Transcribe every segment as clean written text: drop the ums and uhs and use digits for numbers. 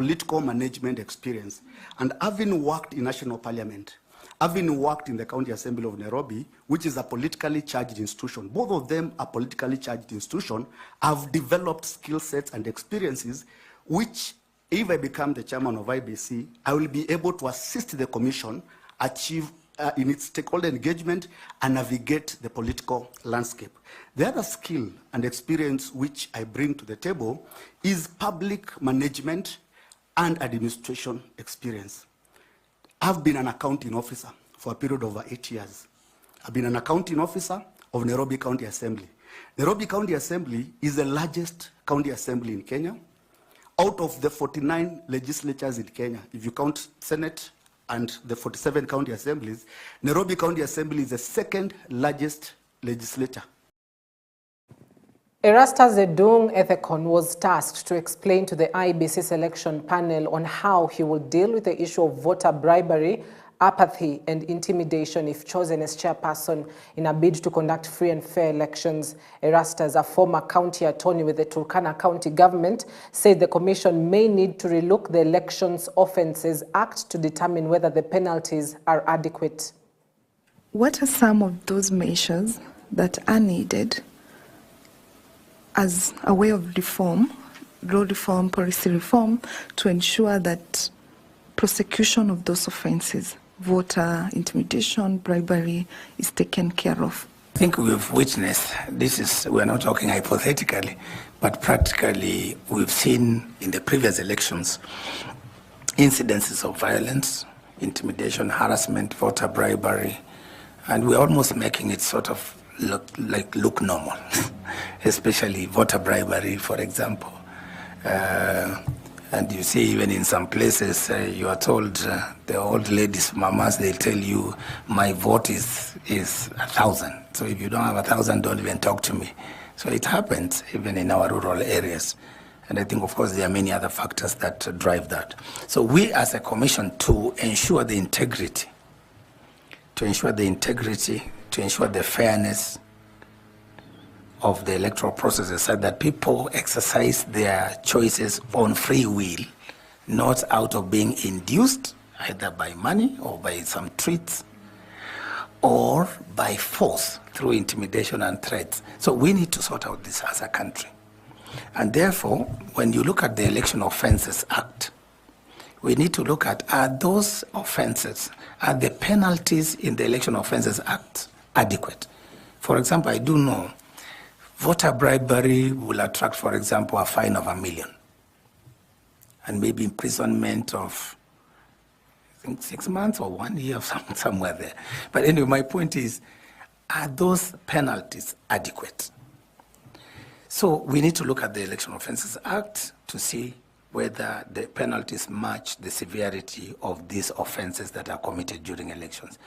political management experience, and having worked in national parliament, having worked in the County Assembly of Nairobi, which is a politically charged institution, both of them are politically charged institutions, I've developed skill sets and experiences which, if I become the chairman of IBC, I will be able to assist the commission achieve in its stakeholder engagement and navigate the political landscape. The other skill and experience which I bring to the table is public management and administration experience. I've been an accounting officer for a period of over 8 years. I've been an accounting officer of Nairobi County Assembly. Nairobi County Assembly is the largest county assembly in Kenya. Out of the 49 legislatures in Kenya, if you count Senate and the 47 county assemblies, Nairobi County Assembly is the second largest legislature. Erastus Edung Ethekon was tasked to explain to the IBC selection panel on how he will deal with the issue of voter bribery, apathy, and intimidation if chosen as chairperson in a bid to conduct free and fair elections. Erastus, a former county attorney with the Turkana County government, said the commission may need to relook the Elections Offences Act to determine whether the penalties are adequate. What are some of those measures that are needed as a way of reform, law reform, policy reform, to ensure that prosecution of those offences, voter intimidation, bribery, is taken care of? I think we've witnessed, we're not talking hypothetically, but practically we've seen in the previous elections incidences of violence, intimidation, harassment, voter bribery, and we're almost making it sort of look normal, especially voter bribery, for example. And you see, even in some places, you are told, the old ladies, mamas, they tell you, my vote is 1,000. So if you don't have 1,000, don't even talk to me. So it happens even in our rural areas. And I think, of course, there are many other factors that drive that. So we as a commission, to ensure the integrity, to ensure the fairness of the electoral processes, so that people exercise their choices on free will, not out of being induced either by money or by some treats or by force through intimidation and threats. So we need to sort out this as a country. And therefore, when you look at the Election Offences Act, we need to look at, are those offences, are the penalties in the Election Offences Act adequate? For example, I do know voter bribery will attract, for example, a fine of $1 million and maybe imprisonment of, I think, 6 months or 1 year, somewhere there. But anyway, my point is, are those penalties adequate? So we need to look at the Election Offences Act to see whether the penalties match the severity of these offences that are committed during elections.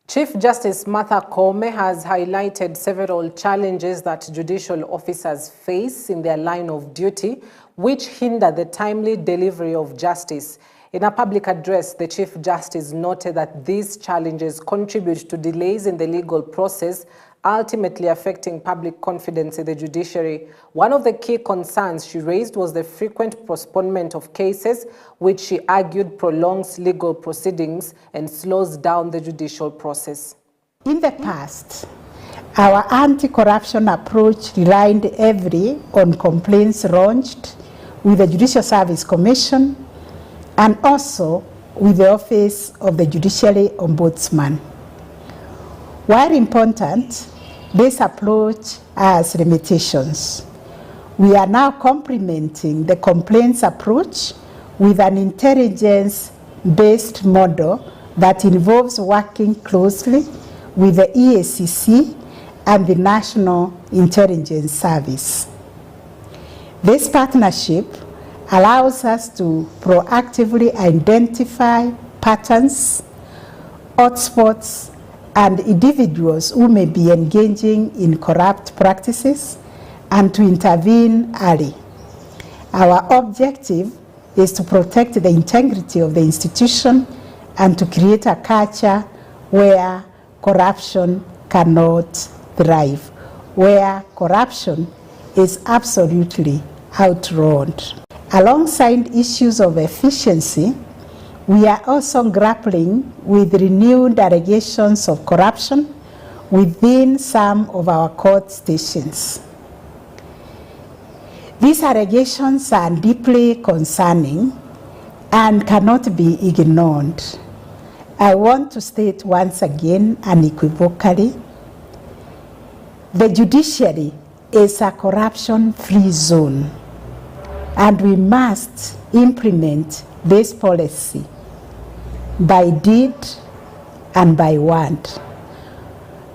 Chief Justice Martha Koome has highlighted several challenges that judicial officers face in their line of duty, which hinder the timely delivery of justice. In a public address, the Chief Justice noted that these challenges contribute to delays in the legal process, ultimately affecting public confidence in the judiciary. One of the key concerns she raised was the frequent postponement of cases, which she argued prolongs legal proceedings and slows down the judicial process. In the past, our anti-corruption approach relied heavily on complaints launched with the Judicial Service Commission and also with the Office of the Judiciary Ombudsman. While important, this approach has limitations. We are now complementing the complaints approach with an intelligence-based model that involves working closely with the EACC and the National Intelligence Service. This partnership allows us to proactively identify patterns, hotspots, and individuals who may be engaging in corrupt practices and to intervene early. Our objective is to protect the integrity of the institution and to create a culture where corruption cannot thrive, where corruption is absolutely outlawed. Alongside issues of efficiency, we are also grappling with renewed allegations of corruption within some of our court stations. These allegations are deeply concerning and cannot be ignored. I want to state once again unequivocally, the judiciary is a corruption-free zone, and we must implement this policy by deed and by word.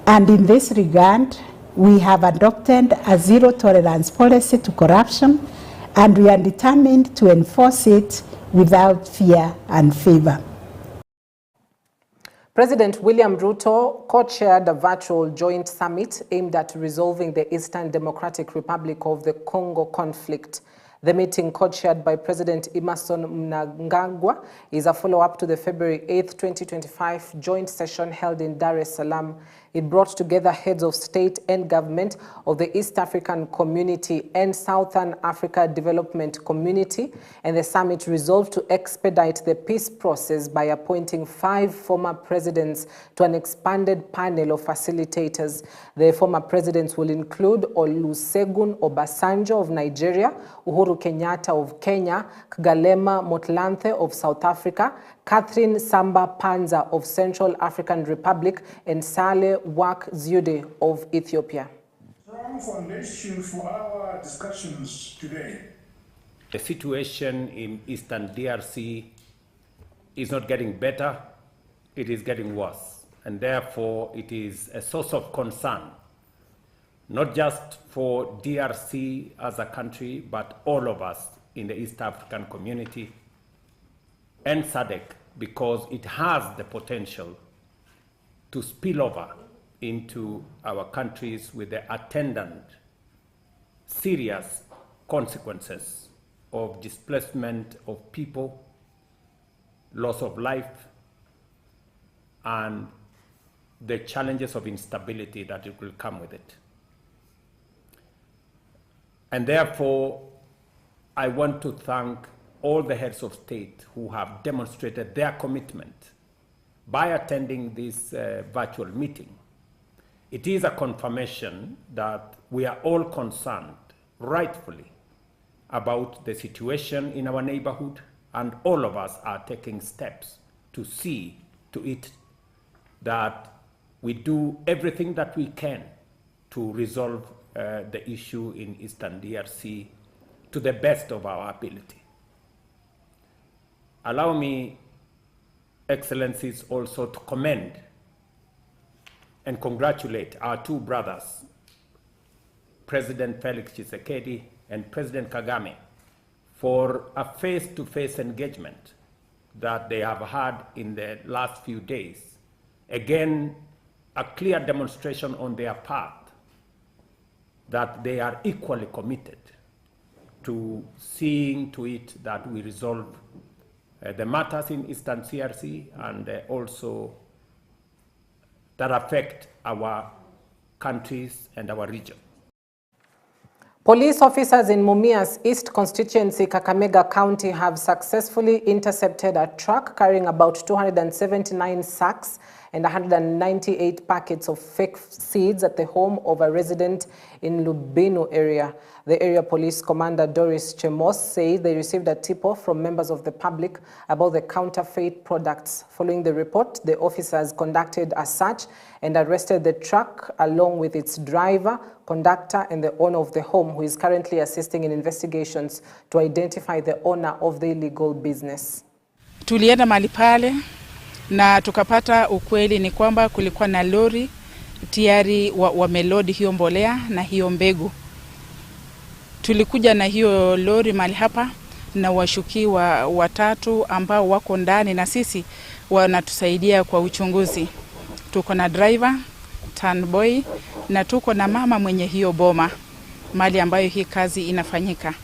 And in this regard, we have adopted a zero-tolerance policy to corruption, and we are determined to enforce it without fear and favor. President William Ruto co-chaired a virtual joint summit aimed at resolving the Eastern Democratic Republic of the Congo conflict. The meeting, co-chaired by President Emmerson Mnangagwa, is a follow-up to the February 8, 2025 joint session held in Dar es Salaam. It brought together heads of state and government of the East African Community and Southern Africa Development Community, and the summit resolved to expedite the peace process by appointing 5 former presidents to an expanded panel of facilitators. The former presidents will include Olusegun Obasanjo of Nigeria, Uhuru Kenyatta of Kenya, Kgalema Motlanthe of South Africa, Catherine Samba Panza of Central African Republic, and Saleh Wak Zewde of Ethiopia. Strong foundation for our discussions today. The situation in Eastern DRC is not getting better, it is getting worse. And therefore, it is a source of concern, not just for DRC as a country, but all of us in the East African community and SADC, because it has the potential to spill over into our countries with the attendant serious consequences of displacement of people, loss of life, and the challenges of instability that it will come with it. And therefore, I want to thank all the heads of state who have demonstrated their commitment by attending this virtual meeting. It is a confirmation that we are all concerned, rightfully, about the situation in our neighborhood, and all of us are taking steps to see to it that we do everything that we can to resolve the issue in Eastern DRC to the best of our ability. Allow me, Excellencies, also to commend and congratulate our 2 brothers, President Felix Tshisekedi and President Kagame, for a face-to-face engagement that they have had in the last few days. Again, a clear demonstration on their part that they are equally committed to seeing to it that we resolve the matters in Eastern DRC and also that affect our countries and our region. Police officers in Mumia's East Constituency, Kakamega County, have successfully intercepted a truck carrying about 279 sacks and 198 packets of fake seeds at the home of a resident in Lubino area. The area police commander Doris Chemos said they received a tip-off from members of the public about the counterfeit products. Following the report, the officers conducted a search and arrested the truck along with its driver, conductor, and the owner of the home, who is currently assisting in investigations to identify the owner of the illegal business. Tulienda mahali pale na tukapata ukweli ni kwamba kulikuwa na lori tayari wamelodi hiyo mbolea na hiyo mbegu. Tulikuja na hiyo lori mahali hapa na washukiwa 3 ambao wako ndani na sisi wanatusaidia kwa uchunguzi. Tuko na driver, turnboy, na tuko na mama mwenye hiyo boma mahali ambayo hii kazi inafanyika.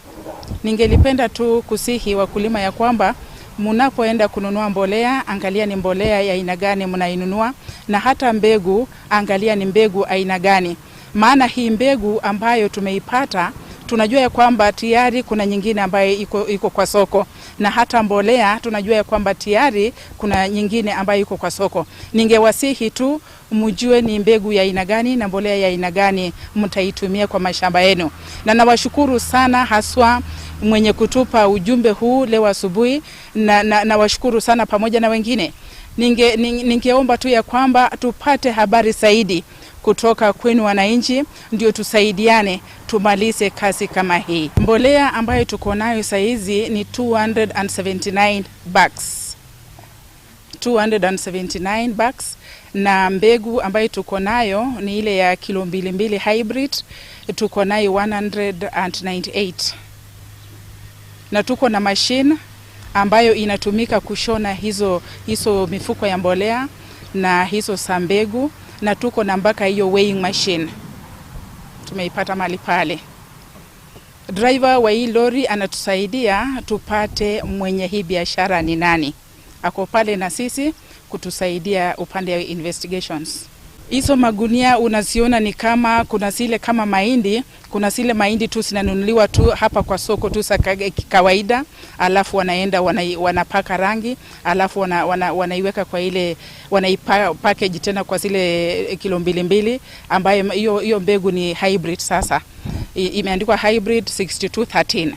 Ningelipenda tu kusihi wakulima ya kwamba munapoenda kununua mbolea, angalia ni mbolea ya aina gani mnainunua, na hata mbegu, angalia ni mbegu aina gani. Maana hii mbegu ambayo tumeipata tunajua ya kwamba tayari kuna nyingine ambayo iko kwa soko, na hata mbolea tunajua ya kwamba tayari kuna nyingine ambayo iko kwa soko. Ningewasihi tu mjue ni mbegu ya aina gani na mbolea ya aina gani mtaitumia kwa mashamba yenu. Na nawashukuru sana haswa mwenye kutupa ujumbe huu leo asubuhi, na nawashukuru sana pamoja na wengine. Ningeomba tu ya kwamba tupate habari zaidi kutoka kwenu wananchi, ndio tusaidiane tumalize kazi kama hii. Mbolea ambayo tuko nayo saizi ni 279 bags. 279 bags, na mbegu ambayo tuko nayo ni ile ya kilo 2 hybrid, tuko nayo 198. Na tuko na machine ambayo inatumika kushona hizo mifuko ya mbolea na hizo sambegu, na tuko na mpaka hiyo weighing machine tumeipata mali pale. Driver wa hii lori anatusaidia tupate mwenye hii biashara ni nani, ako pale na sisi kutusaidia upande wa investigations. Hizo magunia unaziona ni kama kuna zile kama mahindi, kuna zile mahindi tu zinanunuliwa tu hapa kwa soko tu kawaida, alafu wanaenda wanapaka rangi, alafu wanaiweka kwa ile package tena kwa zile kilo 2 ambayo hiyo mbegu ni hybrid. Sasa imeandikwa hybrid 6213.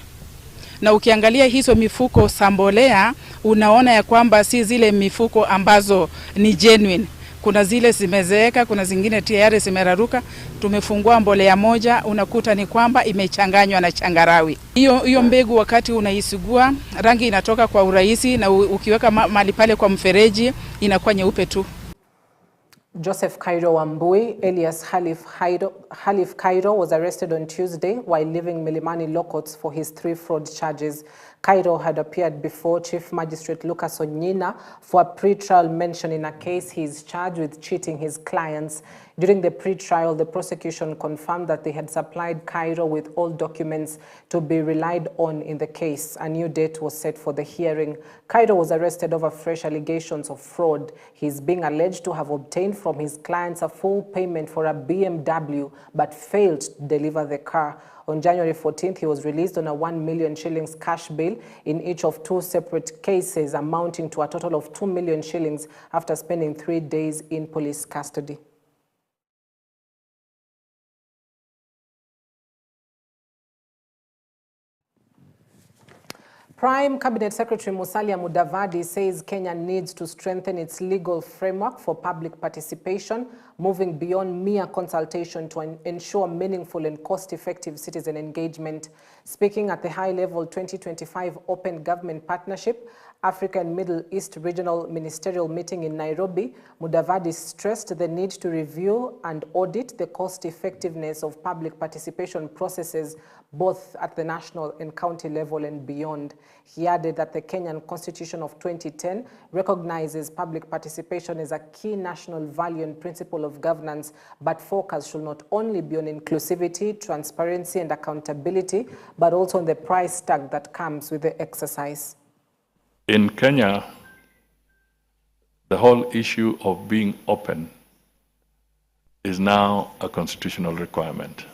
Na ukiangalia hizo mifuko sambolea unaona ya kwamba si zile mifuko ambazo ni genuine. Kuna zile zimezeeka, kuna zingine tayari zimeraruka. Tumefungua mbolea moja, unakuta ni kwamba imechanganywa na changarawi. Hiyo mbegu wakati unaisugua, rangi inatoka kwa urahisi, na ukiweka mali pale kwa mfereji inakuwa nyeupe tu. Joseph Cairo Wambui, alias Halif Cairo, was arrested on Tuesday while leaving Milimani Locots for his 3 fraud charges. Cairo had appeared before Chief Magistrate Lucas Onyina for a pre-trial mention in a case he is charged with cheating his clients. During the pre-trial, the prosecution confirmed that they had supplied Cairo with all documents to be relied on in the case. A new date was set for the hearing. Cairo was arrested over fresh allegations of fraud. He is being alleged to have obtained from his clients a full payment for a BMW but failed to deliver the car. On January 14th, he was released on a 1 million shillings cash bail in each of 2 separate cases, amounting to a total of 2 million shillings after spending 3 days in police custody. Prime Cabinet Secretary Musalia Mudavadi says Kenya needs to strengthen its legal framework for public participation, moving beyond mere consultation to ensure meaningful and cost-effective citizen engagement. Speaking at the high-level 2025 Open Government Partnership, Africa and Middle East Regional Ministerial Meeting in Nairobi, Mudavadi stressed the need to review and audit the cost-effectiveness of public participation processes both at the national and county level and beyond. He added that the Kenyan Constitution of 2010 recognizes public participation as a key national value and principle of governance, but focus should not only be on inclusivity, transparency, and accountability, but also on the price tag that comes with the exercise. In Kenya, the whole issue of being open is now a constitutional requirement.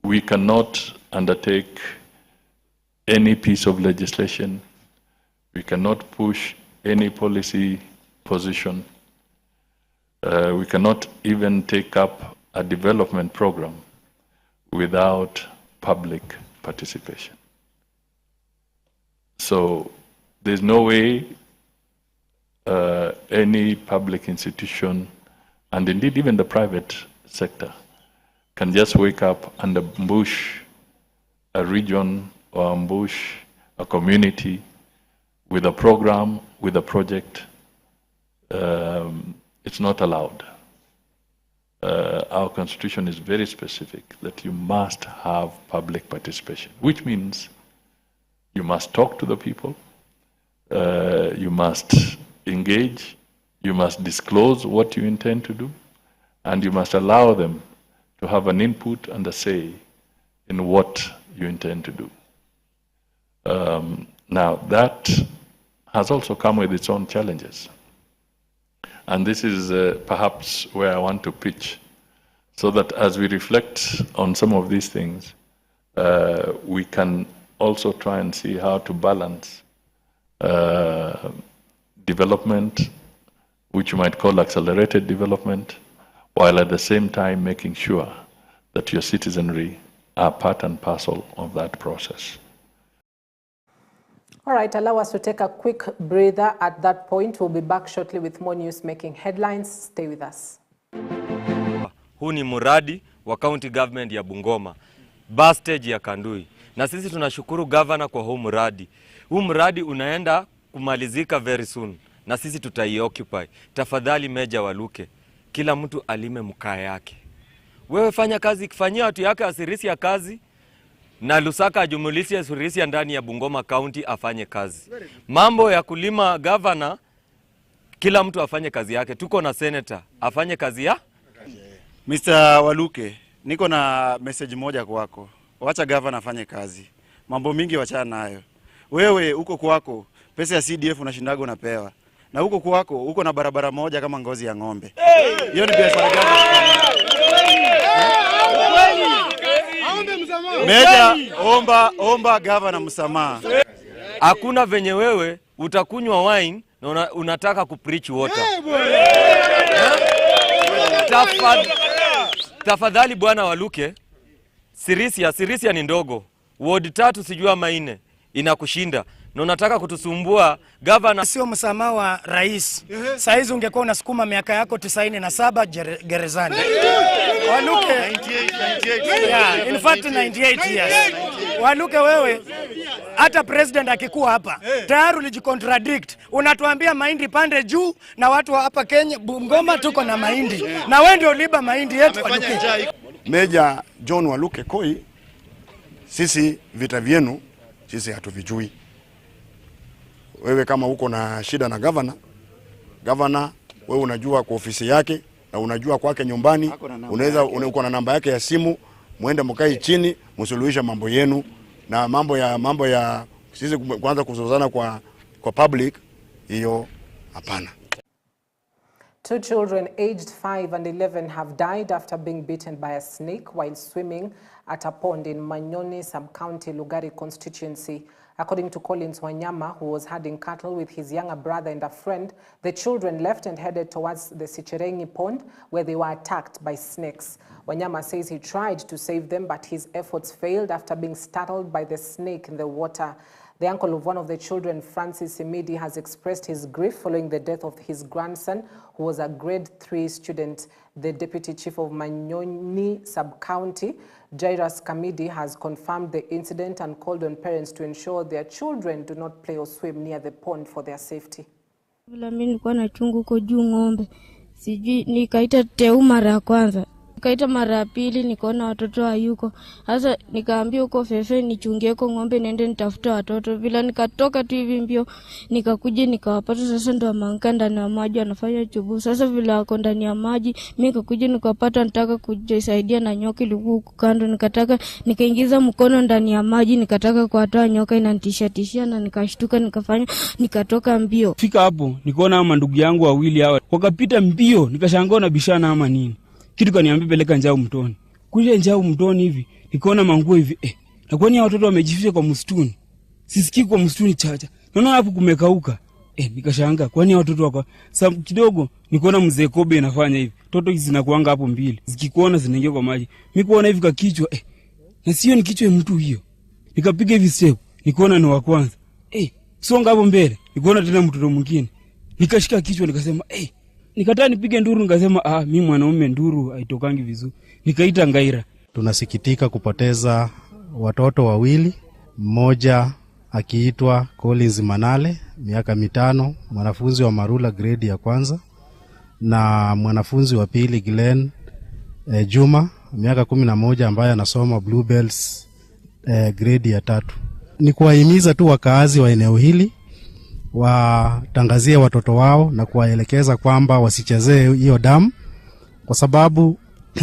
We cannot undertake any piece of legislation. We cannot push any policy position. We cannot even take up a development program without public participation. So there's no way any public institution, and indeed even the private sector, can just wake up and ambush a region or ambush a community with a program, with a project. It's not allowed. Our constitution is very specific that you must have public participation, which means you must talk to the people, you must engage, you must disclose what you intend to do, and you must allow them to have an input and a say in what you intend to do. Now, that has also come with its own challenges. And this is perhaps where I want to pitch so that as we reflect on some of these things, we can also try and see how to balance development, which you might call accelerated development, while at the same time making sure that your citizenry are part and parcel of that process. All right, allow us to take a quick breather at that point. We'll be back shortly with more news making headlines. Stay with us. Huu ni muradi wa county government ya Bungoma, bus stage ya Kandui. Na sisi tunashukuru governor kwa huu muradi. Huu muradi unaenda kumalizika very soon. Na sisi tutaioccupy. Tafadhali Meja Waluke, kila mtu alime mkaa yake. Wewe fanya kazi, kifanyia watu yake asirisi ya kazi, na Lusaka ajumulisi ya surisi ya ndani ya Bungoma County afanye kazi. Mambo ya kulima governor, kila mtu afanye kazi yake. Tuko na senator, afanye kazi ya? Mr. Waluke, niko na message moja kwako. Wacha governor afanye kazi. Mambo mingi wachana nayo. Wewe huko kwako, pesa ya CDF unashindaga unapewa. Na huko kwako, uko na barabara moja kama ngozi ya ng'ombe. Hiyo ni biashara gani? Meja, omba governor msamaha. Hakuna venye wewe utakunywa wine na unataka kupreach water. Tafadhali bwana Waluke, Sirisia ni ndogo. Ward 3 sijua maine inakushinda. Na unataka kutusumbua governor. Sio msamaha wa rais. Saizi ungekuwa unasukuma miaka yako 97 gerezani. Waluke 98. Yeah, in fact 98 years. Waluke wewe, hata president akikuwa hapa, tayari ulijicontradict. Unatuambia mahindi pande juu na watu hapa Kenya Bungoma tuko na mahindi. Na wewe ndio uliba mahindi yetu Waluke. Meja John Waluke Koi, sisi vita vyenu sisi hatuvijui. Wewe kama uko na shida na governor wewe unajua kwa ofisi yake na unajua kwake nyumbani, unaweza uko na namba yake ya simu, muende mkae chini msuluhishe mambo yenu, na mambo ya sisi kwanza kuzozana kwa public, hiyo hapana. 2 children aged 5 and 11 have died after being bitten by a snake while swimming at a pond in Manyoni sub-county Lugari constituency. According to Collins Wanyama, who was herding cattle with his younger brother and a friend, the children left and headed towards the Sicherengi pond where they were attacked by snakes. Wanyama says he tried to save them, but his efforts failed after being startled by the snake in the water. The uncle of one of the children, Francis Imidi, has expressed his grief following the death of his grandson, who was a grade 3 student. The deputy chief of Manyoni sub-county, Jairus Kamidi, has confirmed the incident and called on parents to ensure their children do not play or swim near the pond for their safety. Vile mimi nilikuwa na chungu huko juu ng'ombe. Sijui nikaita teu mara ya kwanza. Nikaita mara ya pili nikaona watoto hayuko. Sasa nikaambia huko fefe nichungie huko ng'ombe niende nitafuta watoto. Vile nikatoka tu hivi mbio nikakuja nikawapata. Sasa ndo ameanguka ndani ya maji anafanya chubu. Sasa vile wako ndani ya maji mimi nikakuja nikapata nataka kujisaidia na nyoka ilikuwa huko kando, nikaingiza mkono ndani ya maji nikataka kuatoa nyoka inanitishia na nikashtuka nikatoka mbio. Fika hapo nikaona ama ndugu yangu wawili hawa wakapita mbio, nikashangaa na bishana ama nini. Kitu kaniambia peleka njao mtoni. Kuja njao mtoni hivi, nikaona manguo hivi, na kwani watoto wamejificha kwa msituni. Sisikii kwa msituni chacha. Naona hapo kumekauka. Nikashangaa kwani watoto wako. Sasa kidogo nikaona mzee Kobe anafanya hivi. Toto hizi zinakuanga hapo mbili. Zikikuona zinaingia kwa maji. Mimi kuona hivi kwa kichwa, na sio ni kichwa ya mtu hiyo. Nikapiga hivi step, nikaona ni wa kwanza. Songa hapo mbele. Nikaona tena mtoto mwingine. Nikashika kichwa nikasema, nikataa nipige nduru, nikasema mimi mwanaume nduru haitokangi vizuri. Nikaita Ngaira. Tunasikitika kupoteza watoto wawili, mmoja akiitwa Collins Manale miaka 5, mwanafunzi wa Marula grade ya kwanza, na mwanafunzi wa pili Glenn Juma miaka 11 ambaye anasoma Bluebells grade ya 3. Ni kuwahimiza tu wakaazi wa eneo hili watangazie watoto wao na kuwaelekeza kwamba wasichezee hiyo damu, kwa sababu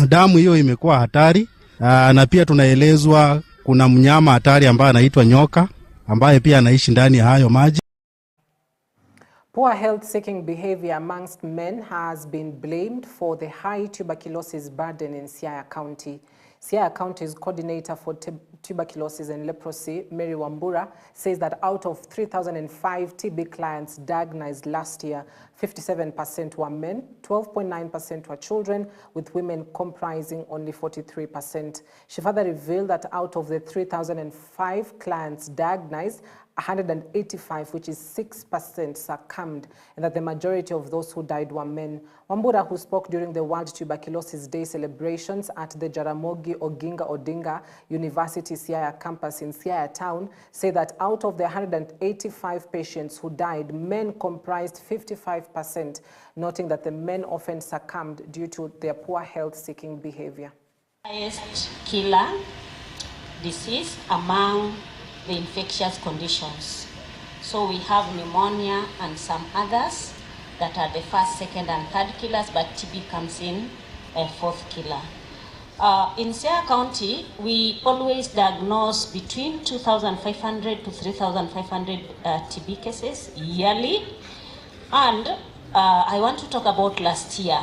damu hiyo imekuwa hatari. Na pia tunaelezwa kuna mnyama hatari ambaye anaitwa nyoka ambaye pia anaishi ndani ya hayo maji. Poor health-seeking behavior amongst men has been blamed for the high tuberculosis burden in Siaya County. Siaya County's coordinator for tuberculosis and leprosy, Mary Wambura, says that out of 3,005 TB clients diagnosed last year, 57% were men, 12.9% were children, with women comprising only 43%. She further revealed that out of the 3,005 clients diagnosed, 185, which is 6%, succumbed, and that the majority of those who died were men. Wambura, who spoke during the World Tuberculosis Day celebrations at the Jaramogi Oginga Odinga University Siaya campus in Siaya town, said that out of the 185 patients who died, men comprised 55%, noting that the men often succumbed due to their poor health-seeking behavior. Highest killer disease among the infectious conditions. So we have pneumonia and some others that are the first, second, and third killers, but TB comes in a fourth killer. In Siaya County, we always diagnose between 2,500 to 3,500 TB cases yearly. And I want to talk about last year.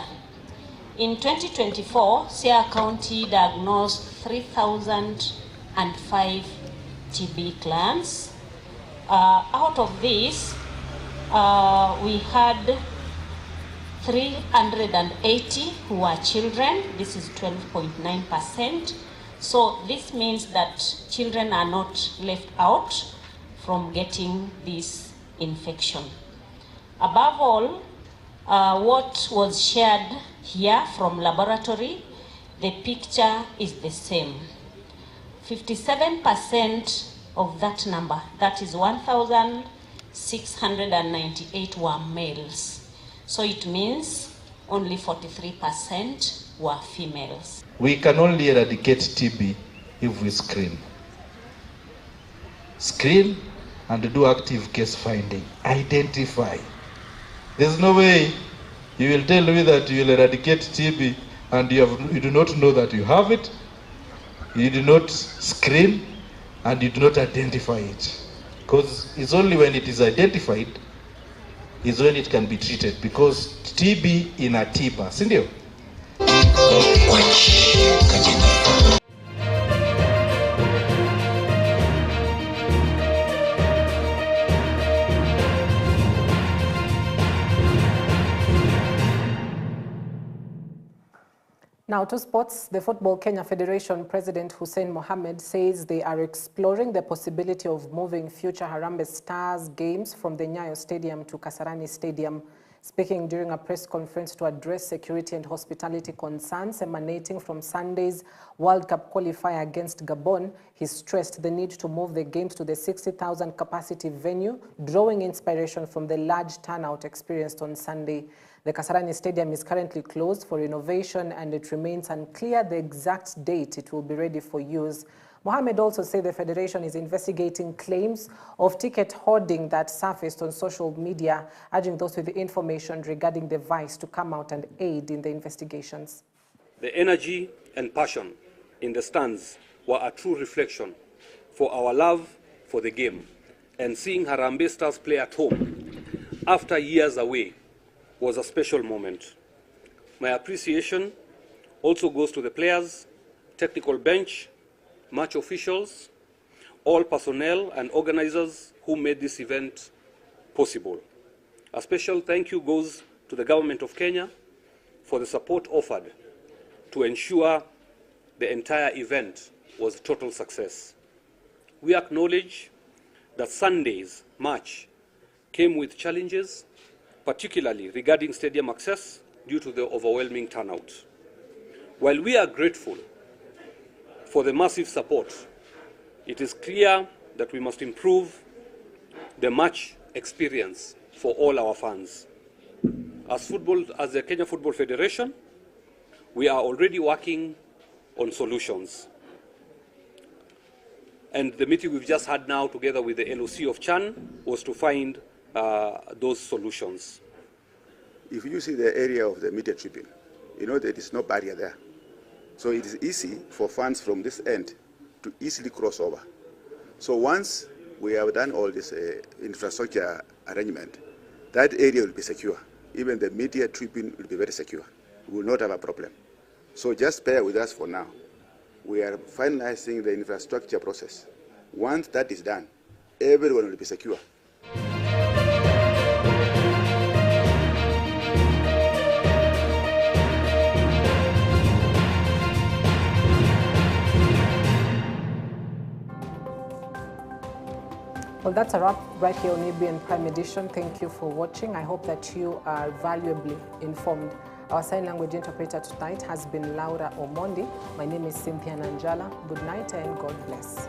In 2024, Siaya County diagnosed 3,005 TB clients. Out of this, we had 380 who were children. This is 12.9%. So this means that children are not left out from getting this infection. Above all, what was shared here from laboratory, the picture is the same. 57% of that number, that is 1,698 were males. So it means only 43% were females. We can only eradicate TB if we screen. Screen and do active case finding. Identify. There's no way you will tell me that you will eradicate TB and you do not know that you have it. You do not screen and you do not identify it. Because it's only when it is identified is when it can be treated. Because TB in a tiba, sindio? Now to sports, the Football Kenya Federation President Hussein Mohamed says they are exploring the possibility of moving future Harambee Stars games from the Nyayo Stadium to Kasarani Stadium. Speaking during a press conference to address security and hospitality concerns emanating from Sunday's World Cup qualifier against Gabon, he stressed the need to move the games to the 60,000 capacity venue, drawing inspiration from the large turnout experienced on Sunday. The Kasarani Stadium is currently closed for renovation and it remains unclear the exact date it will be ready for use. Mohamed also said the Federation is investigating claims of ticket hoarding that surfaced on social media, urging those with the information regarding the vice to come out and aid in the investigations. The energy and passion in the stands were a true reflection for our love for the game, and seeing Harambee Stars play at home after years away was a special moment. My appreciation also goes to the players, technical bench, match officials, all personnel and organizers who made this event possible. A special thank you goes to the Government of Kenya for the support offered to ensure the entire event was a total success. We acknowledge that Sunday's match came with challenges, particularly regarding stadium access due to the overwhelming turnout. While we are grateful for the massive support, it is clear that we must improve the match experience for all our fans. As the Kenya Football Federation, we are already working on solutions. And the meeting we've just had now together with the LOC of Chan was to find those solutions. If you see the area of the media tribune, you know there is no barrier there. So it is easy for fans from this end to easily cross over. So once we have done all this infrastructure arrangement, that area will be secure. Even the media tribune will be very secure. We will not have a problem. So just bear with us for now. We are finalizing the infrastructure process. Once that is done, everyone will be secure. Well, that's a wrap right here on EBN Prime Edition. Thank you for watching. I hope that you are valuably informed. Our sign language interpreter tonight has been Laura Omondi. My name is Cynthia Nanjala. Good night and God bless.